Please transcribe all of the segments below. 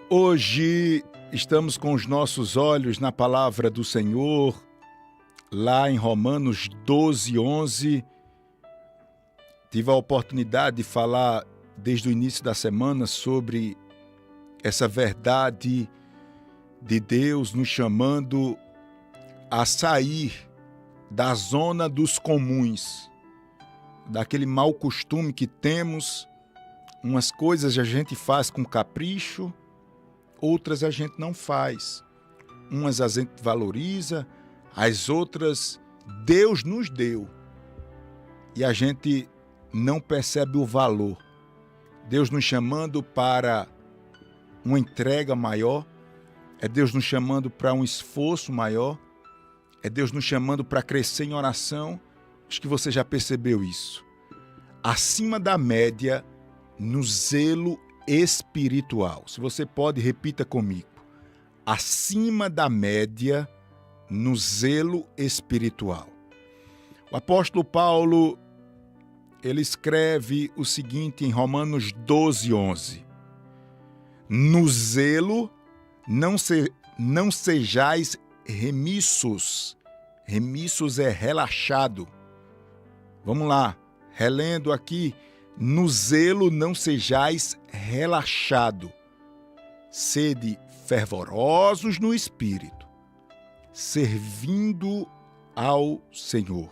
Hoje estamos com os nossos olhos na palavra do Senhor, lá em Romanos 12, 11. Tive a oportunidade de falar desde o início da semana sobre essa verdade de Deus nos chamando a sair da zona dos comuns, daquele mau costume que temos. Umas coisas a gente faz com capricho, outras a gente não faz. Umas a gente valoriza, as outras Deus nos deu e a gente não percebe o valor. Deus nos chamando para uma entrega maior, é Deus nos chamando para um esforço maior, é Deus nos chamando para crescer em oração. Acho que você já percebeu isso. Acima da média no zelo espiritual. Se você pode, repita comigo. Acima da média no zelo espiritual. O apóstolo Paulo, ele escreve o seguinte em Romanos 12, 11. No zelo não sejais remissos. Remissos é relaxado. Vamos lá, relendo aqui. No zelo não sejais relaxado. Sede fervorosos no espírito, servindo ao Senhor.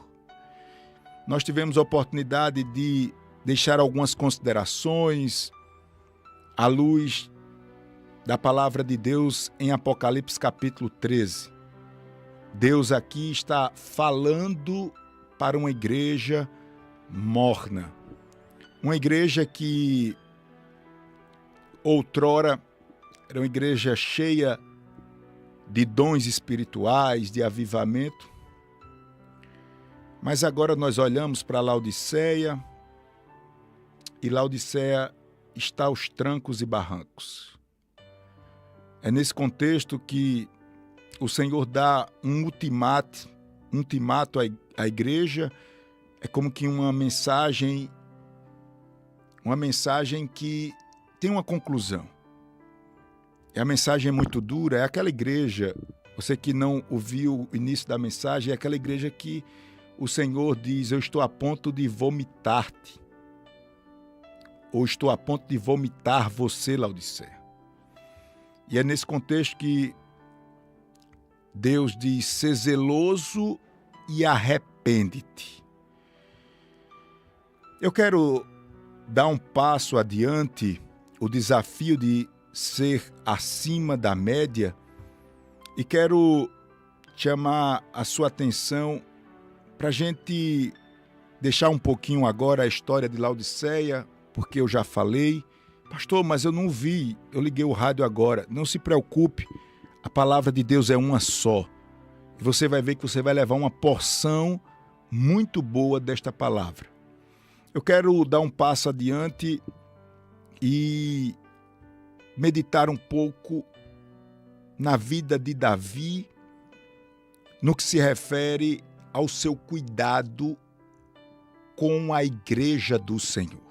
Nós tivemos a oportunidade de deixar algumas considerações à luz da palavra de Deus em Apocalipse capítulo 13. Deus aqui está falando para uma igreja morna. Uma igreja que outrora era uma igreja cheia de dons espirituais, de avivamento. Mas agora nós olhamos para Laodiceia e Laodiceia está aos trancos e barrancos. É nesse contexto que o Senhor dá um ultimato à igreja. É como que uma mensagem que tem uma conclusão. A mensagem é muito dura, é aquela igreja, você que não ouviu o início da mensagem, é aquela igreja que o Senhor diz: eu estou a ponto de vomitar-te. Ou estou a ponto de vomitar você, Laodiceia. E é nesse contexto que Deus diz: ser zeloso e arrepende-te. Eu quero dar um passo adiante, o desafio de ser acima da média, e quero chamar a sua atenção para a gente deixar um pouquinho agora a história de Laodiceia, porque eu já falei. Pastor, mas eu não vi, eu liguei o rádio agora. Não se preocupe, a palavra de Deus é uma só. E você vai ver que você vai levar uma porção muito boa desta palavra. Eu quero dar um passo adiante e meditar um pouco na vida de Davi, no que se refere ao seu cuidado com a igreja do Senhor.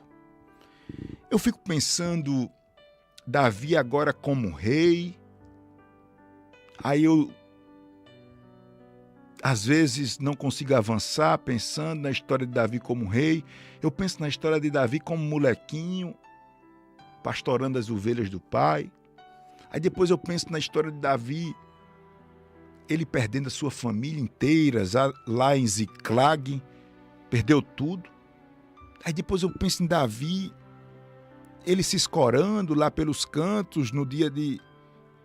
Eu fico pensando, Davi agora como rei, aí eu às vezes não consigo avançar pensando na história de Davi como rei. Eu penso na história de Davi como molequinho, pastorando as ovelhas do pai. Aí depois eu penso na história de Davi, ele perdendo a sua família inteira, lá em Ziclag, perdeu tudo. Aí depois eu penso em Davi, ele se escorando lá pelos cantos no dia de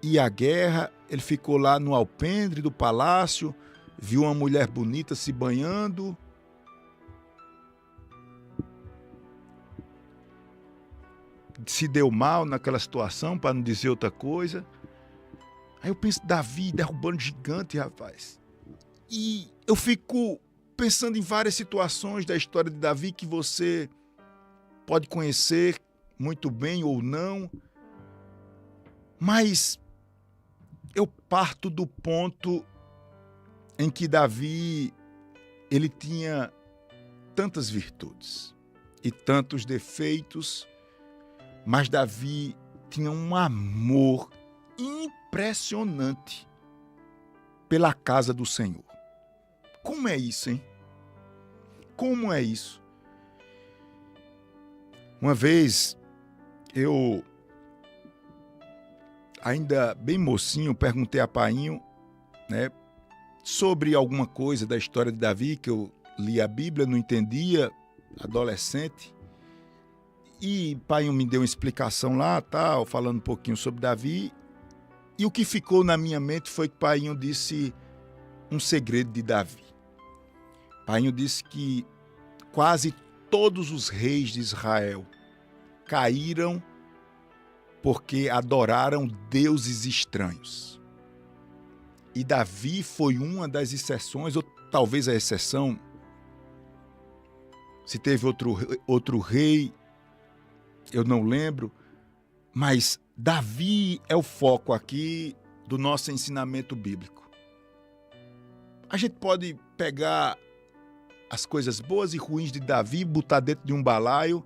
ir à guerra. Ele ficou lá no alpendre do palácio, viu uma mulher bonita se banhando. Se deu mal naquela situação, para não dizer outra coisa. Aí eu penso, Davi derrubando gigante, rapaz. E eu fico pensando em várias situações da história de Davi que você pode conhecer muito bem ou não. Mas eu parto do ponto em que Davi, ele tinha tantas virtudes e tantos defeitos, mas Davi tinha um amor impressionante pela casa do Senhor. Como é isso, hein? Como é isso? Uma vez, eu, ainda bem mocinho, perguntei a Painho, né, sobre alguma coisa da história de Davi, que eu li a Bíblia, não entendia, adolescente. E Painho me deu uma explicação lá, tal, falando um pouquinho sobre Davi. E o que ficou na minha mente foi que Painho disse um segredo de Davi. Painho disse que quase todos os reis de Israel caíram porque adoraram deuses estranhos. E Davi foi uma das exceções, ou talvez a exceção. Se teve outro rei, eu não lembro, mas Davi é o foco aqui do nosso ensinamento bíblico. A gente pode pegar as coisas boas e ruins de Davi, botar dentro de um balaio,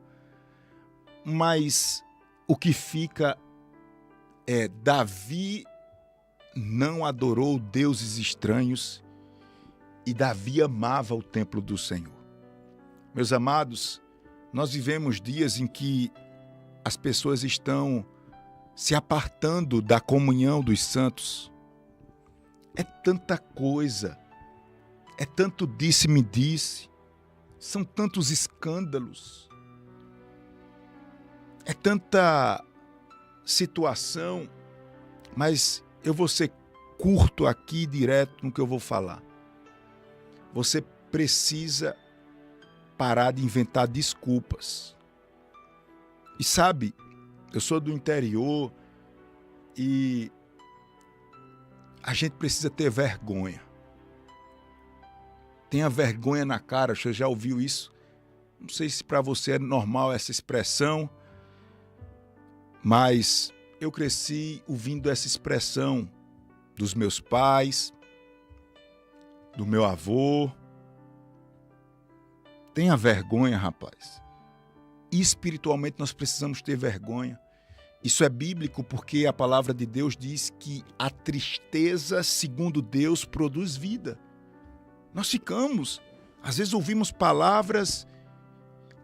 mas o que fica é: Davi não adorou deuses estranhos e Davi amava o templo do Senhor. Meus amados, nós vivemos dias em que as pessoas estão se apartando da comunhão dos santos. É tanta coisa, é tanto disse-me-disse, são tantos escândalos, é tanta situação, mas eu vou ser curto aqui, direto no que eu vou falar. Você precisa parar de inventar desculpas. E sabe, eu sou do interior e a gente precisa ter vergonha. Tenha vergonha na cara, você já ouviu isso? Não sei se para você é normal essa expressão, mas eu cresci ouvindo essa expressão dos meus pais, do meu avô. Tenha vergonha, rapaz. Espiritualmente nós precisamos ter vergonha. Isso é bíblico porque a palavra de Deus diz que a tristeza, segundo Deus, produz vida. Nós ficamos, às vezes ouvimos palavras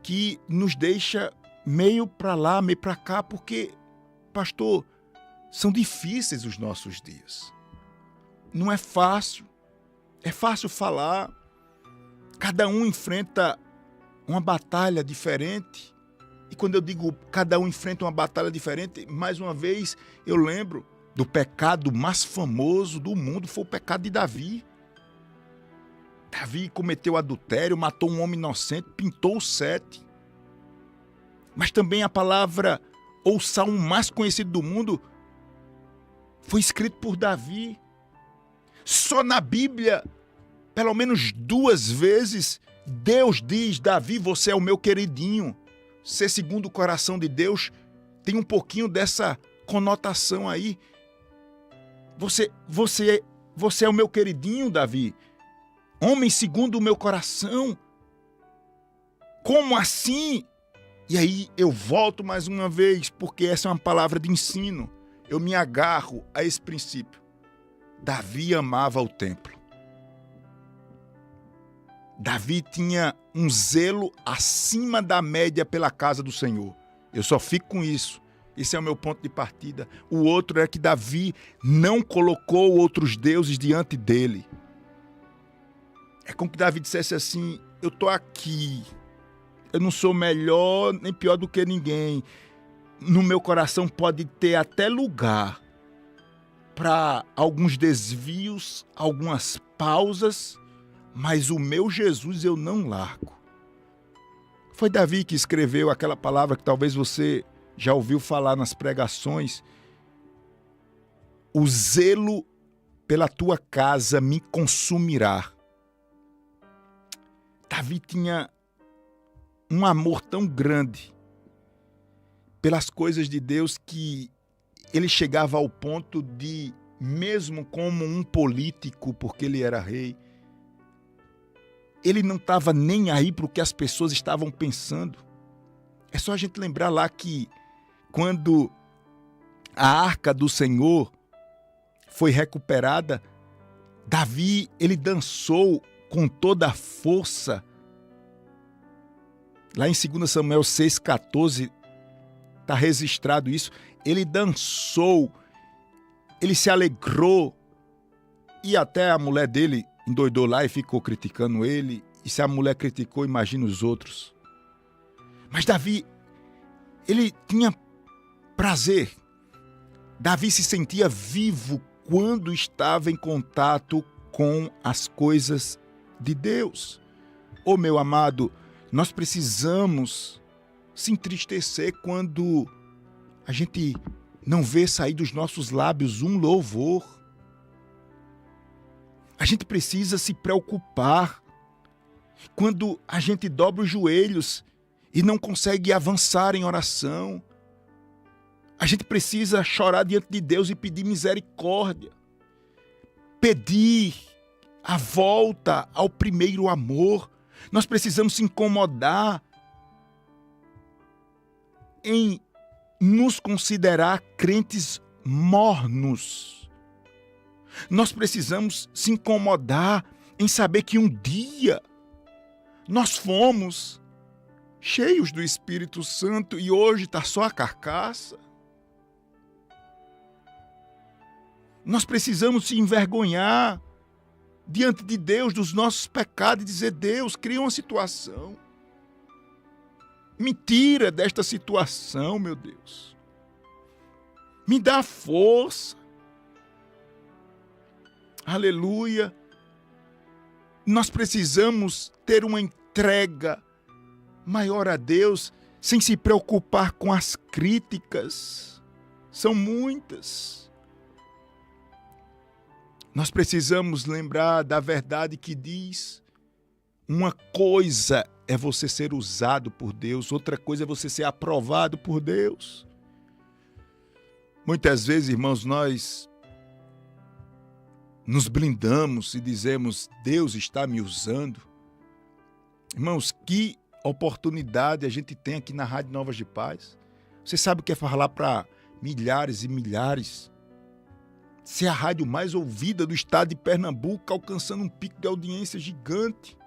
que nos deixa meio para lá, meio para cá, porque, pastor, são difíceis os nossos dias. Não é fácil. É fácil falar. Cada um enfrenta uma batalha diferente. E quando eu digo cada um enfrenta uma batalha diferente, mais uma vez eu lembro do pecado mais famoso do mundo, foi o pecado de Davi. Davi cometeu adultério, matou um homem inocente, pintou o 7. Mas também a palavra, ou o salmo mais conhecido do mundo, foi escrito por Davi. Só na Bíblia, pelo menos 2 vezes, Deus diz: Davi, você é o meu queridinho. Ser segundo o coração de Deus tem um pouquinho dessa conotação aí. Você é o meu queridinho, Davi. Homem segundo o meu coração. Como assim? E aí eu volto mais uma vez, porque essa é uma palavra de ensino. Eu me agarro a esse princípio. Davi amava o templo. Davi tinha um zelo acima da média pela casa do Senhor. Eu só fico com isso. Esse é o meu ponto de partida. O outro é que Davi não colocou outros deuses diante dele. É como que Davi dissesse assim: eu estou aqui, eu não sou melhor nem pior do que ninguém. No meu coração pode ter até lugar para alguns desvios, algumas pausas, mas o meu Jesus eu não largo. Foi Davi que escreveu aquela palavra que talvez você já ouviu falar nas pregações: o zelo pela tua casa me consumirá. Davi tinha um amor tão grande pelas coisas de Deus que ele chegava ao ponto de, mesmo como um político, porque ele era rei, ele não estava nem aí para o que as pessoas estavam pensando. É só a gente lembrar lá que quando a arca do Senhor foi recuperada, Davi, ele dançou com toda a força. Lá em 2 Samuel 6,14, está registrado isso. Ele dançou, ele se alegrou, e até a mulher dele endoidou lá e ficou criticando ele. E se a mulher criticou, imagina os outros. Mas Davi, ele tinha prazer. Davi se sentia vivo quando estava em contato com as coisas de Deus. Ô meu amado, nós precisamos se entristecer quando a gente não vê sair dos nossos lábios um louvor. A gente precisa se preocupar quando a gente dobra os joelhos e não consegue avançar em oração. A gente precisa chorar diante de Deus e pedir misericórdia. Pedir a volta ao primeiro amor. Nós precisamos se incomodar em nos considerar crentes mornos. Nós precisamos se incomodar em saber que um dia nós fomos cheios do Espírito Santo e hoje está só a carcaça. Nós precisamos se envergonhar diante de Deus dos nossos pecados e dizer: Deus, cria uma situação. Me tira desta situação, meu Deus. Me dá força. Aleluia. Nós precisamos ter uma entrega maior a Deus, sem se preocupar com as críticas. São muitas. Nós precisamos lembrar da verdade que diz: uma coisa é você ser usado por Deus, outra coisa é você ser aprovado por Deus. Muitas vezes, irmãos, nós nos blindamos e dizemos: Deus está me usando. Irmãos, que oportunidade a gente tem aqui na Rádio Novas de Paz. Você sabe o que é falar para milhares e milhares? Ser a rádio mais ouvida do estado de Pernambuco, alcançando um pico de audiência gigante.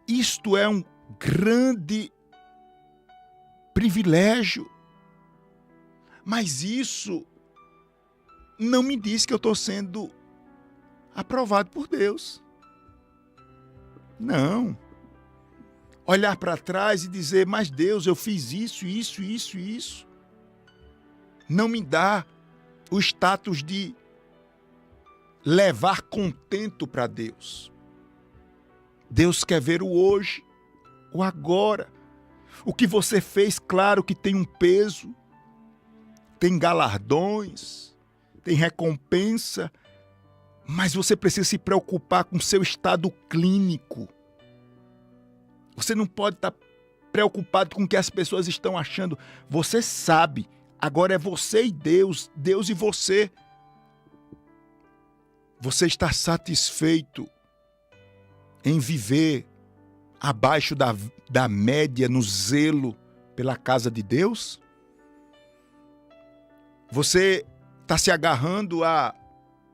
Isto é um grande privilégio. Mas isso não me diz que eu estou sendo aprovado por Deus. Não. Olhar para trás e dizer: mas Deus, eu fiz isso, isso, isso, isso. Não me dá o status de levar contento para Deus. Deus quer ver o hoje, o agora. O que você fez, claro que tem um peso, tem galardões, tem recompensa, mas você precisa se preocupar com o seu estado clínico. Você não pode estar preocupado com o que as pessoas estão achando. Você sabe, agora é você e Deus, Deus e você. Você está satisfeito em viver abaixo da média no zelo pela casa de Deus? Você está se agarrando a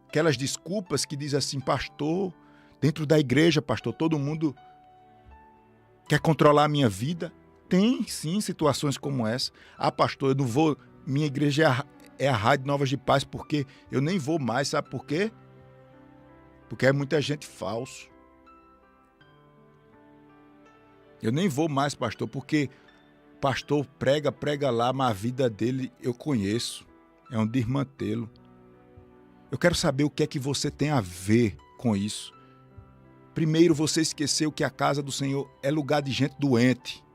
aquelas desculpas que diz assim: pastor, dentro da igreja, pastor, todo mundo quer controlar a minha vida? Tem sim situações como essa. Ah, pastor, eu não vou, minha igreja é a Rádio Novas de Paz, porque eu nem vou mais, sabe por quê? Porque é muita gente falso. Eu nem vou mais, pastor, porque o pastor prega lá, mas a vida dele eu conheço. É um desmantelo. Eu quero saber o que é que você tem a ver com isso. Primeiro, você esqueceu que a casa do Senhor é lugar de gente doente.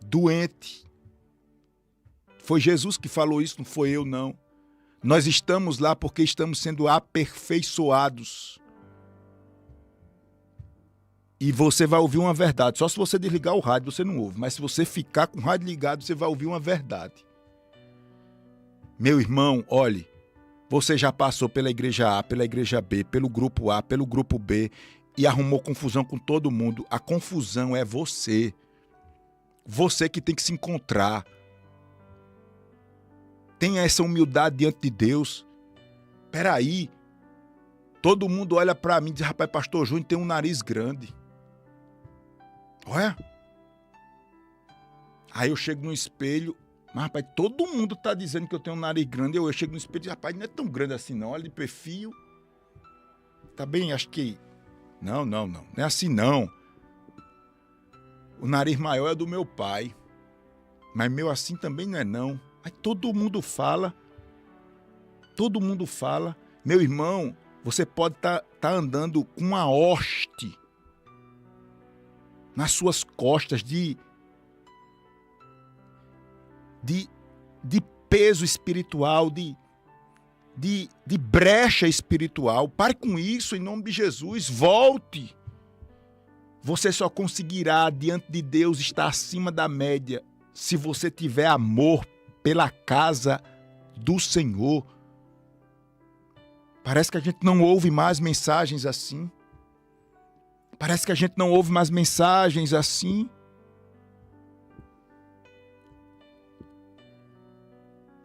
Doente. Foi Jesus que falou isso, não foi eu, não. Nós estamos lá porque estamos sendo aperfeiçoados. E você vai ouvir uma verdade. Só se você desligar o rádio, você não ouve. Mas se você ficar com o rádio ligado, você vai ouvir uma verdade. Meu irmão, olhe, você já passou pela igreja A, pela igreja B, pelo grupo A, pelo grupo B e arrumou confusão com todo mundo. A confusão é você. Você que tem que se encontrar. Tenha essa humildade diante de Deus. Peraí, todo mundo olha para mim e diz, rapaz, pastor Júnior tem um nariz grande. Olha. Aí eu chego no espelho, mas rapaz, todo mundo tá dizendo que eu tenho um nariz grande. Eu chego no espelho e digo, rapaz, não é tão grande assim não, olha de perfil. Tá bem, acho que... Não é assim não. O nariz maior é do meu pai, mas meu assim também não é não. Aí todo mundo fala, meu irmão, você pode tá andando com uma hoste nas suas costas de peso espiritual, de brecha espiritual. Pare com isso, em nome de Jesus, volte. Você só conseguirá, diante de Deus, estar acima da média se você tiver amor pela casa do Senhor. Parece que a gente não ouve mais mensagens assim.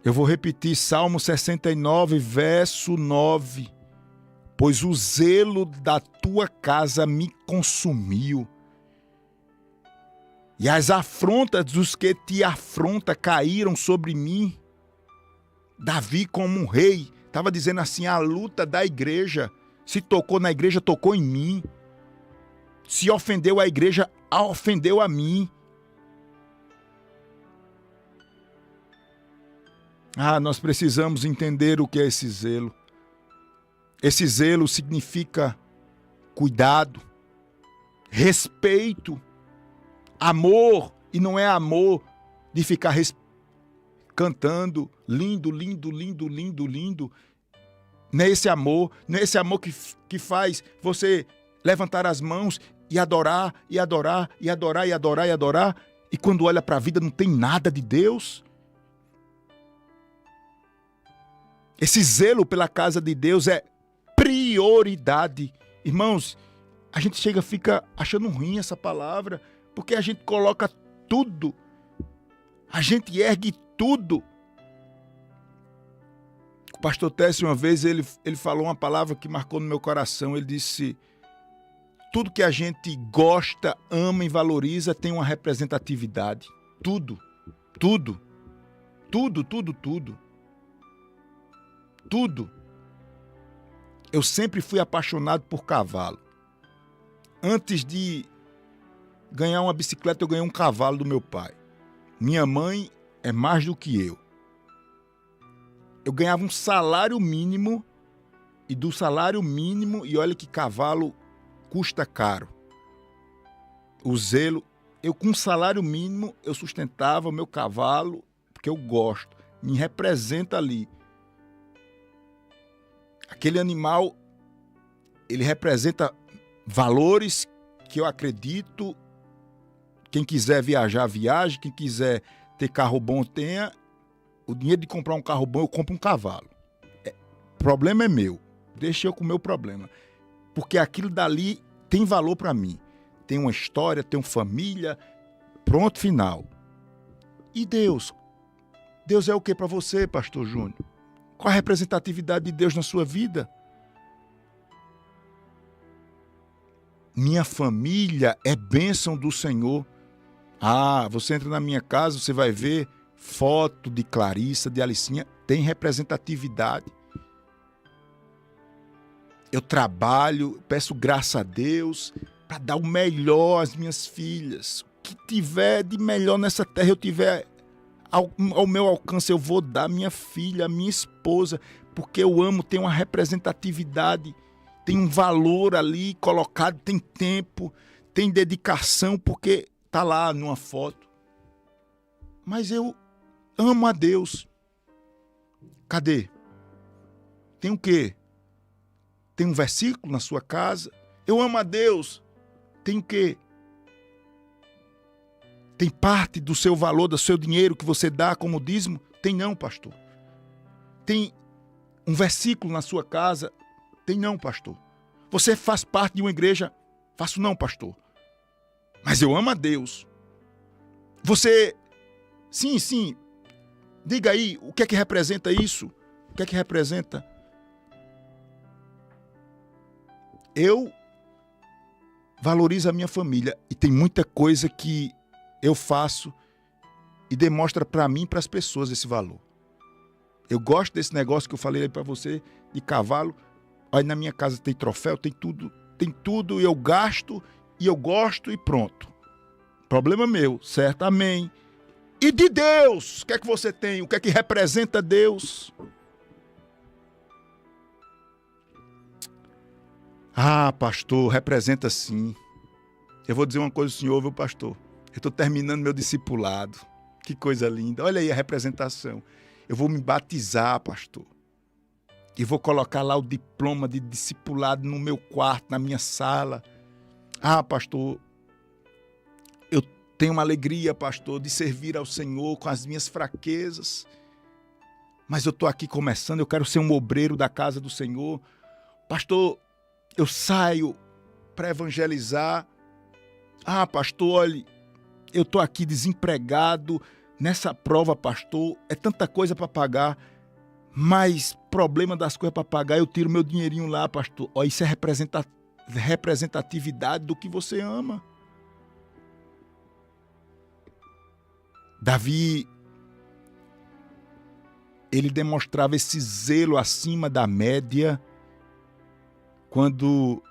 Eu vou repetir Salmo 69, verso 9. Pois o zelo da tua casa me consumiu, e as afrontas dos que te afrontam caíram sobre mim. Davi, como um rei, estava dizendo assim, a luta da igreja, se tocou na igreja, tocou em mim. Se ofendeu a igreja, ofendeu a mim. Nós precisamos entender o que é esse zelo. Esse zelo significa cuidado, respeito, amor, e não é amor de ficar cantando lindo, lindo, lindo, lindo, lindo. Não é esse amor que faz você levantar as mãos e adorar, e adorar, e adorar, e adorar, e adorar, e quando olha para a vida não tem nada de Deus. Esse zelo pela casa de Deus é prioridade. Irmãos, a gente fica achando ruim essa palavra, porque a gente coloca tudo, a gente ergue tudo. O pastor Técio, uma vez, ele falou uma palavra que marcou no meu coração. Ele disse, tudo que a gente gosta, ama e valoriza tem uma representatividade. Tudo. Eu sempre fui apaixonado por cavalo. Antes de ganhar uma bicicleta, eu ganhei um cavalo do meu pai. Minha mãe é mais do que eu. Eu ganhava um salário mínimo, e do salário mínimo, e olha que cavalo custa caro. O zelo, eu com salário mínimo, eu sustentava o meu cavalo, porque eu gosto, me representa ali. Aquele animal, ele representa valores que eu acredito. Quem quiser viajar, viaje. Quem quiser ter carro bom, tenha. O dinheiro de comprar um carro bom, eu compro um cavalo. O problema é meu. Deixa eu com o meu problema. Porque aquilo dali tem valor para mim. Tem uma história, tem uma família. Pronto, final. E Deus? Deus é o que para você, pastor Júnior? Qual a representatividade de Deus na sua vida? Minha família é bênção do Senhor. Você entra na minha casa, você vai ver foto de Clarissa, de Alicinha, tem representatividade. Eu trabalho, peço graça a Deus para dar o melhor às minhas filhas. O que tiver de melhor nessa terra, eu tiver ao meu alcance, eu vou dar minha filha, minha esposa, porque eu amo, tem uma representatividade, tem um valor ali colocado, tem tempo, tem dedicação, porque está lá numa foto. Mas eu amo a Deus. Cadê? Tem o quê? Tem um versículo na sua casa? Eu amo a Deus. Tem o quê? Tem parte do seu valor, do seu dinheiro que você dá como dízimo? Tem não, pastor. Tem um versículo na sua casa? Tem não, pastor. Você faz parte de uma igreja? Faço não, pastor. Mas eu amo a Deus. Você, sim, Diga aí, o que é que representa isso? O que é que representa? Eu valorizo a minha família e tem muita coisa que eu faço e demonstra para mim e para as pessoas esse valor. Eu gosto desse negócio que eu falei aí para você, de cavalo. Aí na minha casa tem troféu, tem tudo, eu gasto e eu gosto e pronto. Problema meu, certo? Amém. E de Deus, o que é que você tem? O que é que representa Deus? Ah, pastor, representa sim. Eu vou dizer uma coisa ao senhor, viu, pastor? Eu estou terminando meu discipulado. Que coisa linda. Olha aí a representação. Eu vou me batizar, pastor. E vou colocar lá o diploma de discipulado no meu quarto, na minha sala. Ah, pastor, eu tenho uma alegria, pastor, de servir ao Senhor com as minhas fraquezas. Mas eu estou aqui começando, eu quero ser um obreiro da casa do Senhor. Pastor, eu saio para evangelizar. Ah, pastor, olha, eu estou aqui desempregado nessa prova, pastor. É tanta coisa para pagar, mas problema das coisas para pagar, eu tiro meu dinheirinho lá, pastor. Ó, isso é representatividade do que você ama. Davi, ele demonstrava esse zelo acima da média quando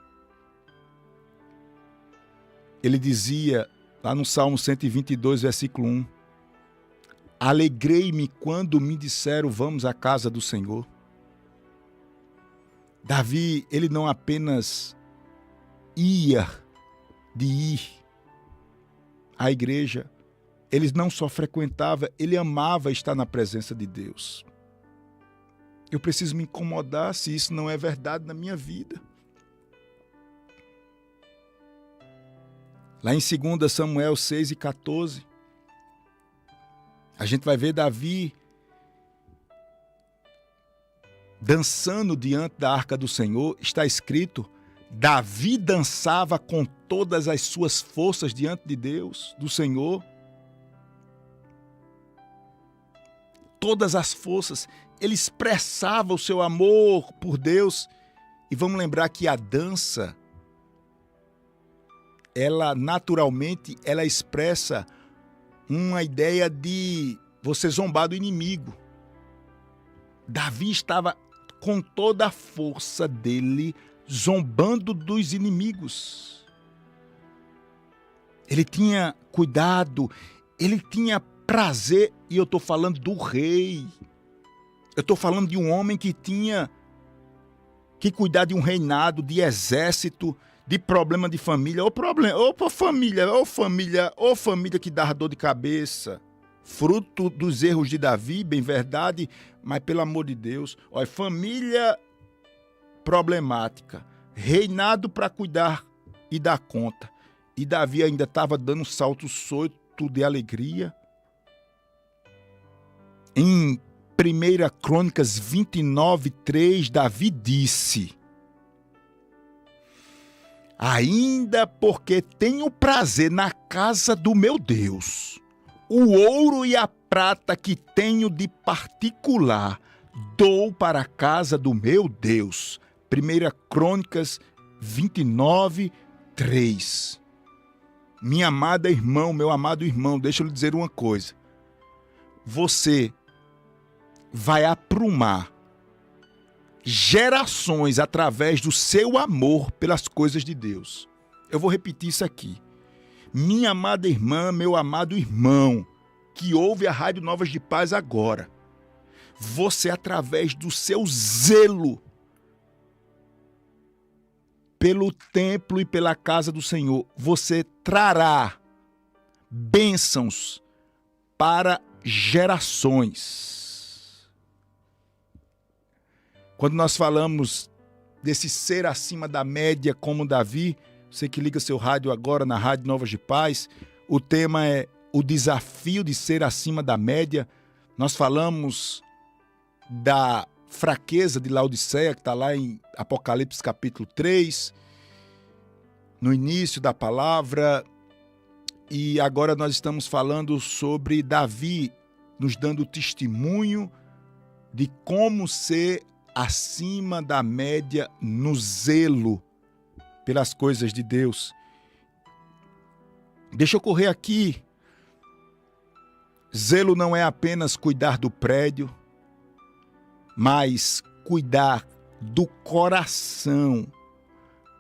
ele dizia, lá no Salmo 122, versículo 1, alegrei-me quando me disseram, vamos à casa do Senhor. Davi, ele não apenas ia de ir à igreja, ele não só frequentava, ele amava estar na presença de Deus. Eu preciso me incomodar se isso não é verdade na minha vida. Lá em 2 Samuel 6:14, a gente vai ver Davi dançando diante da arca do Senhor. Está escrito, Davi dançava com todas as suas forças diante de Deus, do Senhor. Todas as forças, ele expressava o seu amor por Deus. E vamos lembrar que a dança, ela naturalmente, ela expressa uma ideia de você zombar do inimigo. Davi estava com toda a força dele zombando dos inimigos. Ele tinha cuidado, ele tinha prazer, e eu estou falando do rei. Eu estou falando de um homem que tinha que cuidar de um reinado, de exército, de problema de família, família que dá dor de cabeça, fruto dos erros de Davi, bem verdade, mas pelo amor de Deus, olha, família problemática, reinado para cuidar e dar conta, e Davi ainda estava dando um salto solto de alegria. Em 1 Crônicas 29:3, Davi disse, ainda porque tenho prazer na casa do meu Deus, o ouro e a prata que tenho de particular, dou para a casa do meu Deus. 1 Crônicas 29:3. Minha amada irmã, meu amado irmão, deixa eu lhe dizer uma coisa. Você vai aprumar gerações através do seu amor pelas coisas de Deus. Eu vou repetir isso aqui. Minha amada irmã, meu amado irmão, que ouve a Rádio Novas de Paz agora, você, através do seu zelo pelo templo e pela casa do Senhor, você trará bênçãos para gerações. Quando nós falamos desse ser acima da média como Davi, você que liga seu rádio agora na Rádio Novas de Paz, o tema é o desafio de ser acima da média. Nós falamos da fraqueza de Laodiceia, que está lá em Apocalipse capítulo 3, no início da palavra, e agora nós estamos falando sobre Davi nos dando testemunho de como ser acima da média no zelo pelas coisas de Deus. Deixa eu correr aqui. Zelo não é apenas cuidar do prédio, mas cuidar do coração,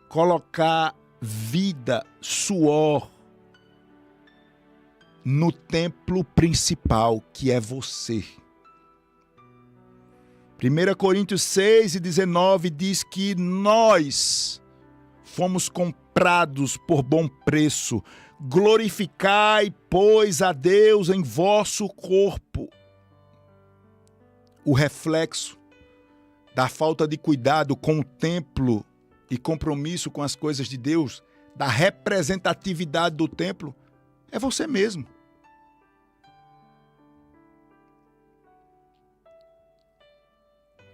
colocar vida, suor no templo principal, que é você. 1 Coríntios 6:19 diz que nós fomos comprados por bom preço. Glorificai, pois, a Deus em vosso corpo. O reflexo da falta de cuidado com o templo e compromisso com as coisas de Deus, da representatividade do templo, é você mesmo.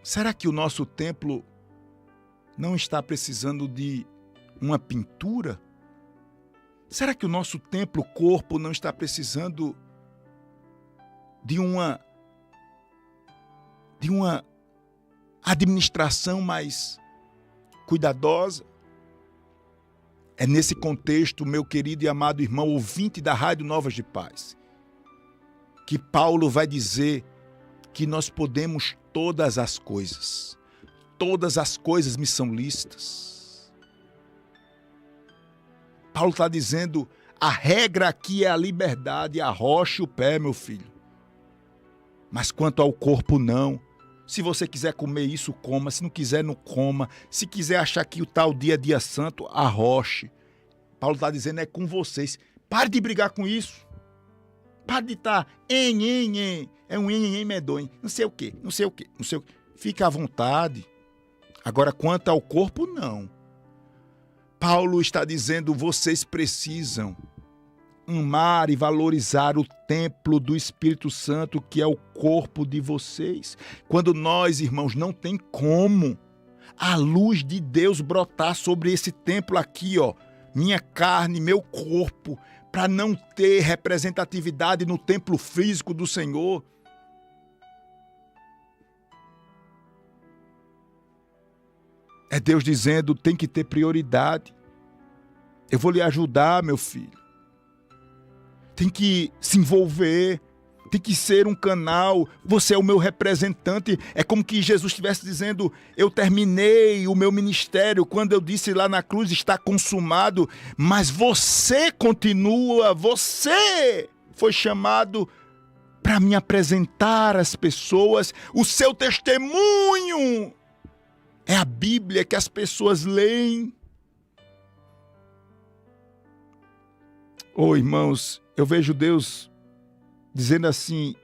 Será que o nosso templo não está precisando de uma pintura? Será que o nosso templo, corpo, não está precisando de uma administração mais cuidadosa? É nesse contexto, meu querido e amado irmão, ouvinte da Rádio Novas de Paz, que Paulo vai dizer que nós podemos todas as coisas. Todas as coisas me são lícitas. Paulo está dizendo, a regra aqui é a liberdade, arroche o pé, meu filho. Mas quanto ao corpo, não. Se você quiser comer isso, coma. Se não quiser, não coma. Se quiser achar que o tal dia é dia santo, arroche. Paulo está dizendo, é com vocês. Pare de brigar com isso. Pare de estar é um medonho. Não sei o quê. Fica à vontade. Agora, quanto ao corpo, não. Paulo está dizendo, vocês precisam amar e valorizar o templo do Espírito Santo, que é o corpo de vocês. Quando nós, irmãos, não tem como a luz de Deus brotar sobre esse templo aqui, ó, minha carne, meu corpo, para não ter representatividade no templo físico do Senhor. É Deus dizendo, tem que ter prioridade. Eu vou lhe ajudar, meu filho. Tem que se envolver, tem que ser um canal, você é o meu representante. É como que Jesus estivesse dizendo, eu terminei o meu ministério, quando eu disse lá na cruz, está consumado, mas você continua, você foi chamado para me apresentar às pessoas o seu testemunho. É a Bíblia que as pessoas leem. Oh, irmãos, eu vejo Deus dizendo assim,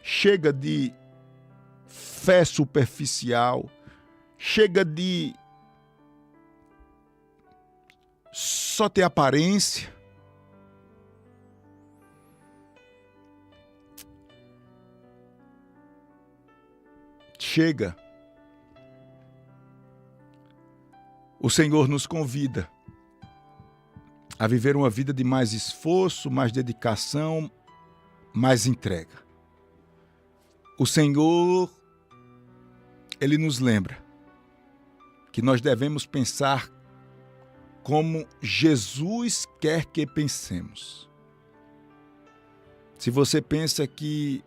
chega de fé superficial, chega de só ter aparência. Chega. O Senhor nos convida a viver uma vida de mais esforço, mais dedicação, mais entrega. O Senhor, Ele nos lembra que nós devemos pensar como Jesus quer que pensemos. Se você pensa que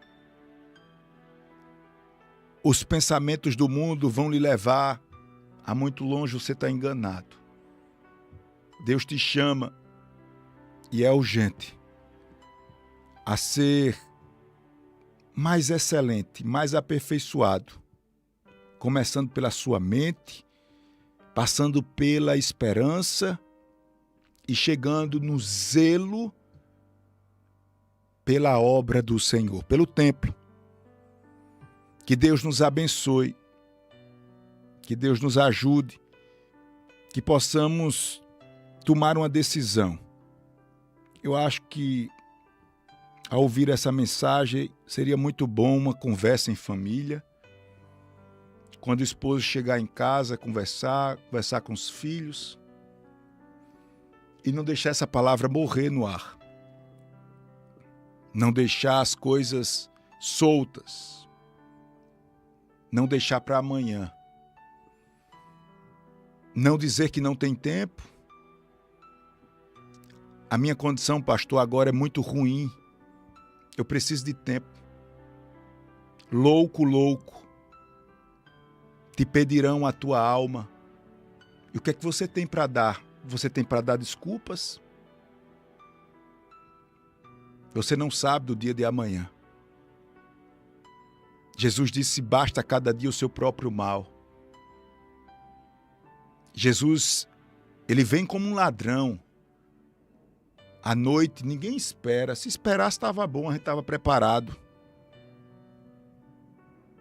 os pensamentos do mundo vão lhe levar a muito longe, você está enganado. Deus te chama, e é urgente, a ser mais excelente, mais aperfeiçoado, começando pela sua mente, passando pela esperança e chegando no zelo pela obra do Senhor, pelo templo. Que Deus nos abençoe, que Deus nos ajude, que possamos tomar uma decisão. Eu acho que, ao ouvir essa mensagem, seria muito bom uma conversa em família. Quando o esposo chegar em casa, conversar com os filhos. E não deixar essa palavra morrer no ar. Não deixar as coisas soltas. Não deixar para amanhã. Não dizer que não tem tempo. A minha condição, pastor, agora é muito ruim. Eu preciso de tempo. Louco, louco. Te pedirão a tua alma. E o que é que você tem para dar? Você tem para dar desculpas? Você não sabe do dia de amanhã. Jesus disse: basta cada dia o seu próprio mal. Jesus, ele vem como um ladrão. À noite, ninguém espera. Se esperasse, estava bom, a gente estava preparado.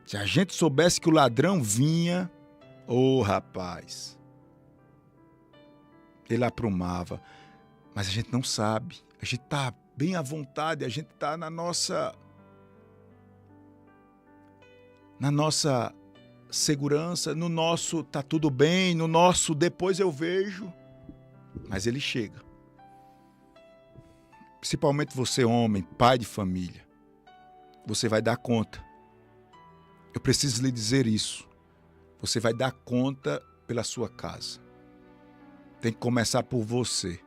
Se a gente soubesse que o ladrão vinha, rapaz, ele aprumava. Mas a gente não sabe. A gente está bem à vontade, a gente está na nossa segurança, no nosso tá tudo bem, no nosso depois eu vejo. Mas ele chega. Principalmente você, homem, pai de família. Você vai dar conta. Eu preciso lhe dizer isso. Você vai dar conta pela sua casa. Tem que começar por você.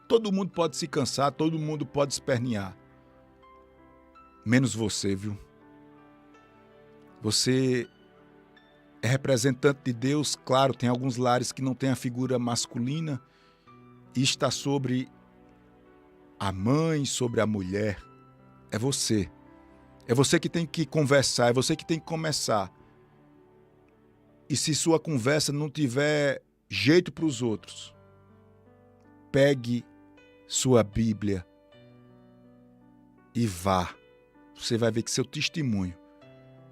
Todo mundo pode se cansar, todo mundo pode espernear. Menos você, viu? Você é representante de Deus, claro, tem alguns lares que não tem a figura masculina e está sobre a mãe, sobre a mulher. É você. É você que tem que conversar, é você que tem que começar. E se sua conversa não tiver jeito para os outros, pegue sua Bíblia e vá. Você vai ver que seu testemunho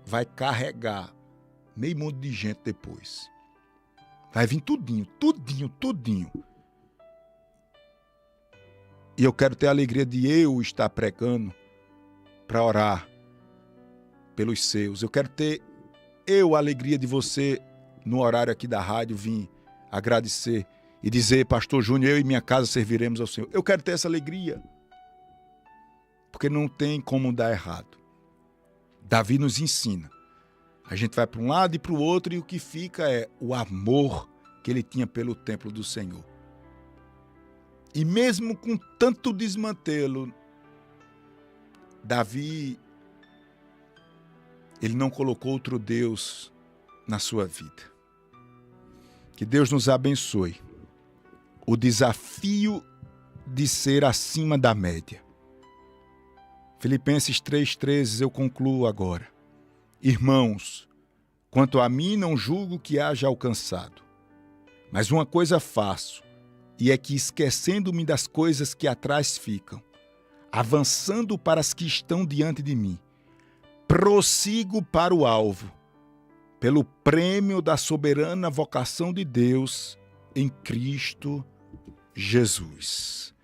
vai carregar meio mundo de gente depois. Vai vir tudinho, tudinho, tudinho. E eu quero ter a alegria de eu estar pregando para orar pelos seus. Eu quero ter a alegria de você, no horário aqui da rádio, vir agradecer e dizer: pastor Júnior, eu e minha casa serviremos ao Senhor. Eu quero ter essa alegria. Porque não tem como dar errado. Davi nos ensina. A gente vai para um lado e para o outro e o que fica é o amor que ele tinha pelo templo do Senhor. E mesmo com tanto desmantelo, Davi, ele não colocou outro Deus na sua vida. Que Deus nos abençoe. O desafio de ser acima da média. Filipenses 3,13, eu concluo agora. Irmãos, quanto a mim não julgo que haja alcançado, mas uma coisa faço, e é que esquecendo-me das coisas que atrás ficam, avançando para as que estão diante de mim, prossigo para o alvo, pelo prêmio da soberana vocação de Deus em Cristo Jesus.